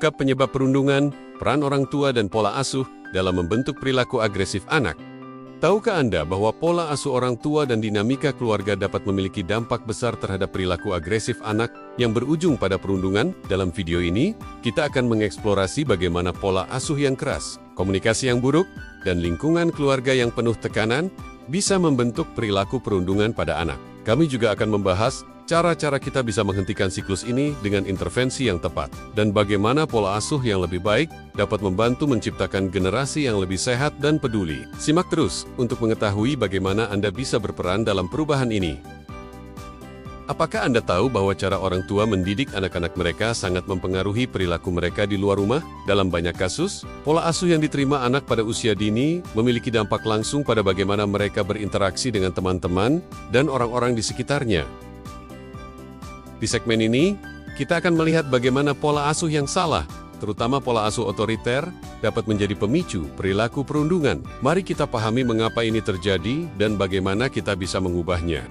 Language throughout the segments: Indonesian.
Mengungkap penyebab perundungan, peran orang tua dan pola asuh dalam membentuk perilaku agresif anak. Tahukah Anda bahwa pola asuh orang tua dan dinamika keluarga dapat memiliki dampak besar terhadap perilaku agresif anak yang berujung pada perundungan? Dalam video ini, kita akan mengeksplorasi bagaimana pola asuh yang keras, komunikasi yang buruk, dan lingkungan keluarga yang penuh tekanan bisa membentuk perilaku perundungan pada anak. Kami juga akan membahas cara-cara kita bisa menghentikan siklus ini dengan intervensi yang tepat, dan bagaimana pola asuh yang lebih baik dapat membantu menciptakan generasi yang lebih sehat dan peduli. Simak terus untuk mengetahui bagaimana Anda bisa berperan dalam perubahan ini. Apakah Anda tahu bahwa cara orang tua mendidik anak-anak mereka sangat mempengaruhi perilaku mereka di luar rumah? Dalam banyak kasus, pola asuh yang diterima anak pada usia dini memiliki dampak langsung pada bagaimana mereka berinteraksi dengan teman-teman dan orang-orang di sekitarnya. Di segmen ini, kita akan melihat bagaimana pola asuh yang salah, terutama pola asuh otoriter, dapat menjadi pemicu perilaku perundungan. Mari kita pahami mengapa ini terjadi dan bagaimana kita bisa mengubahnya.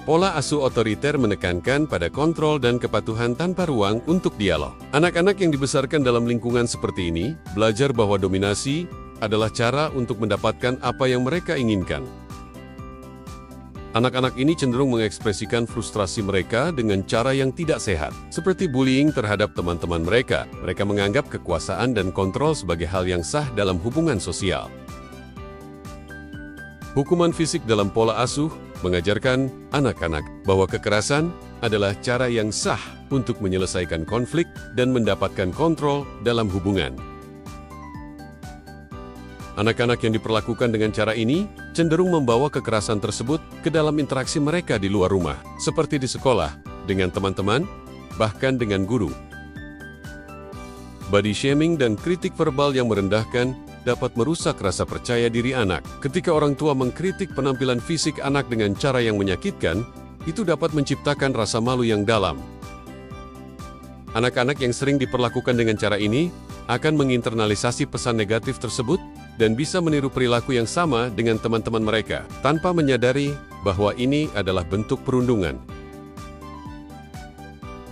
Pola asuh otoriter menekankan pada kontrol dan kepatuhan tanpa ruang untuk dialog. Anak-anak yang dibesarkan dalam lingkungan seperti ini belajar bahwa dominasi adalah cara untuk mendapatkan apa yang mereka inginkan. Anak-anak ini cenderung mengekspresikan frustrasi mereka dengan cara yang tidak sehat, seperti bullying terhadap teman-teman mereka. Mereka menganggap kekuasaan dan kontrol sebagai hal yang sah dalam hubungan sosial. Hukuman fisik dalam pola asuh mengajarkan anak-anak bahwa kekerasan adalah cara yang sah untuk menyelesaikan konflik dan mendapatkan kontrol dalam hubungan. Anak-anak yang diperlakukan dengan cara ini cenderung membawa kekerasan tersebut ke dalam interaksi mereka di luar rumah, seperti di sekolah, dengan teman-teman, bahkan dengan guru. Body shaming dan kritik verbal yang merendahkan dapat merusak rasa percaya diri anak. Ketika orang tua mengkritik penampilan fisik anak dengan cara yang menyakitkan, itu dapat menciptakan rasa malu yang dalam. Anak-anak yang sering diperlakukan dengan cara ini akan menginternalisasi pesan negatif tersebut dan bisa meniru perilaku yang sama dengan teman-teman mereka, tanpa menyadari bahwa ini adalah bentuk perundungan.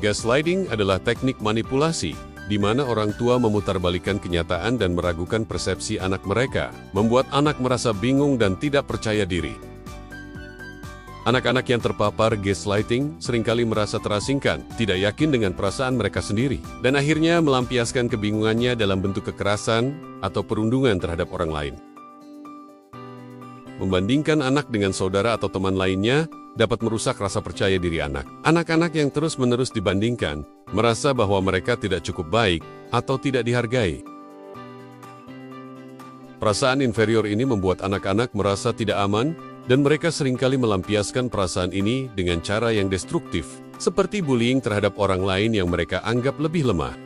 Gaslighting adalah teknik manipulasi, di mana orang tua memutarbalikkan kenyataan dan meragukan persepsi anak mereka, membuat anak merasa bingung dan tidak percaya diri. Anak-anak yang terpapar gaslighting seringkali merasa terasingkan, tidak yakin dengan perasaan mereka sendiri, dan akhirnya melampiaskan kebingungannya dalam bentuk kekerasan atau perundungan terhadap orang lain. Membandingkan anak dengan saudara atau teman lainnya dapat merusak rasa percaya diri anak. Anak-anak yang terus-menerus dibandingkan merasa bahwa mereka tidak cukup baik atau tidak dihargai. Perasaan inferior ini membuat anak-anak merasa tidak aman dan mereka seringkali melampiaskan perasaan ini dengan cara yang destruktif, seperti bullying terhadap orang lain yang mereka anggap lebih lemah.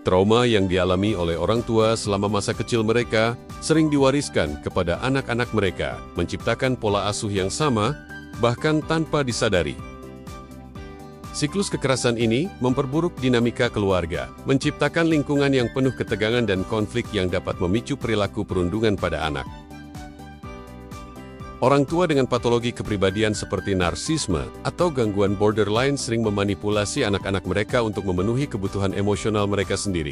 Trauma yang dialami oleh orang tua selama masa kecil mereka sering diwariskan kepada anak-anak mereka, menciptakan pola asuh yang sama, bahkan tanpa disadari. Siklus kekerasan ini memperburuk dinamika keluarga, menciptakan lingkungan yang penuh ketegangan dan konflik yang dapat memicu perilaku perundungan pada anak. Orang tua dengan patologi kepribadian seperti narsisme atau gangguan borderline sering memanipulasi anak-anak mereka untuk memenuhi kebutuhan emosional mereka sendiri.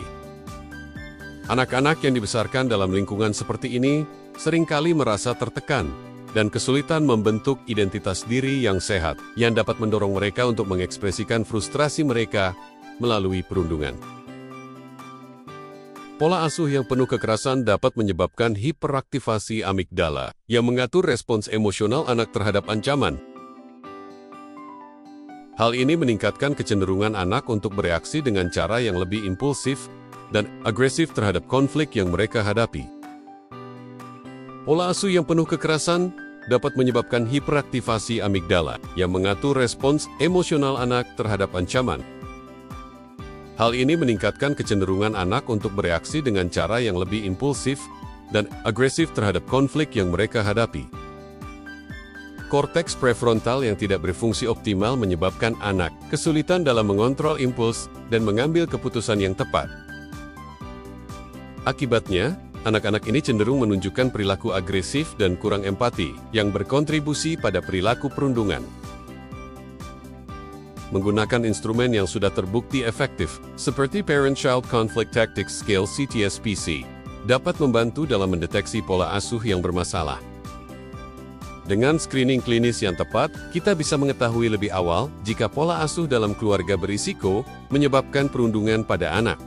Anak-anak yang dibesarkan dalam lingkungan seperti ini seringkali merasa tertekan dan kesulitan membentuk identitas diri yang sehat yang dapat mendorong mereka untuk mengekspresikan frustrasi mereka melalui perundungan. Pola asuh yang penuh kekerasan dapat menyebabkan hiperaktivasi amigdala yang mengatur respons emosional anak terhadap ancaman. Hal ini meningkatkan kecenderungan anak untuk bereaksi dengan cara yang lebih impulsif dan agresif terhadap konflik yang mereka hadapi. Pola asuh yang penuh kekerasan dapat menyebabkan hiperaktivasi amigdala yang mengatur respons emosional anak terhadap ancaman. Hal ini meningkatkan kecenderungan anak untuk bereaksi dengan cara yang lebih impulsif dan agresif terhadap konflik yang mereka hadapi. Korteks prefrontal yang tidak berfungsi optimal menyebabkan anak kesulitan dalam mengontrol impuls dan mengambil keputusan yang tepat. Akibatnya, anak-anak ini cenderung menunjukkan perilaku agresif dan kurang empati yang berkontribusi pada perilaku perundungan. menggunakan instrumen yang sudah terbukti efektif, seperti Parent-Child Conflict Tactics Scale (CTSPC), dapat membantu dalam mendeteksi pola asuh yang bermasalah. Dengan screening klinis yang tepat, kita bisa mengetahui lebih awal jika pola asuh dalam keluarga berisiko menyebabkan perundungan pada anak.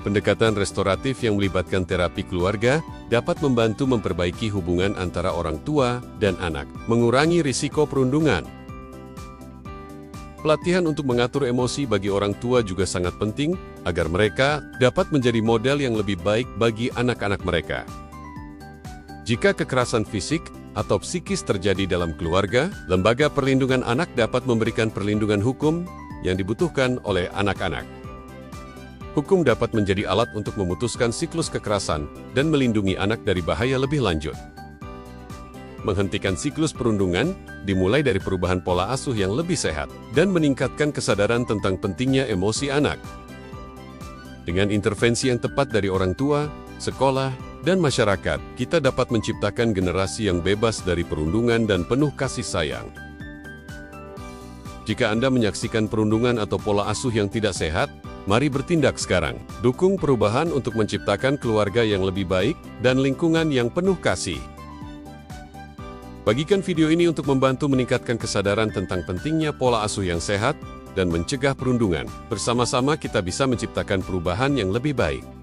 Pendekatan restoratif yang melibatkan terapi keluarga dapat membantu memperbaiki hubungan antara orang tua dan anak, mengurangi risiko perundungan. Pelatihan untuk mengatur emosi bagi orang tua juga sangat penting agar mereka dapat menjadi model yang lebih baik bagi anak-anak mereka. Jika kekerasan fisik atau psikis terjadi dalam keluarga, Lembaga Perlindungan Anak dapat memberikan perlindungan hukum yang dibutuhkan oleh anak-anak. Hukum dapat menjadi alat untuk memutuskan siklus kekerasan dan melindungi anak dari bahaya lebih lanjut. Menghentikan siklus perundungan dimulai dari perubahan pola asuh yang lebih sehat dan meningkatkan kesadaran tentang pentingnya emosi anak. Dengan intervensi yang tepat dari orang tua, sekolah, dan masyarakat, kita dapat menciptakan generasi yang bebas dari perundungan dan penuh kasih sayang. Jika Anda menyaksikan perundungan atau pola asuh yang tidak sehat, mari bertindak sekarang. Dukung perubahan untuk menciptakan keluarga yang lebih baik dan lingkungan yang penuh kasih. Bagikan video ini untuk membantu meningkatkan kesadaran tentang pentingnya pola asuh yang sehat dan mencegah perundungan. Bersama-sama kita bisa menciptakan perubahan yang lebih baik.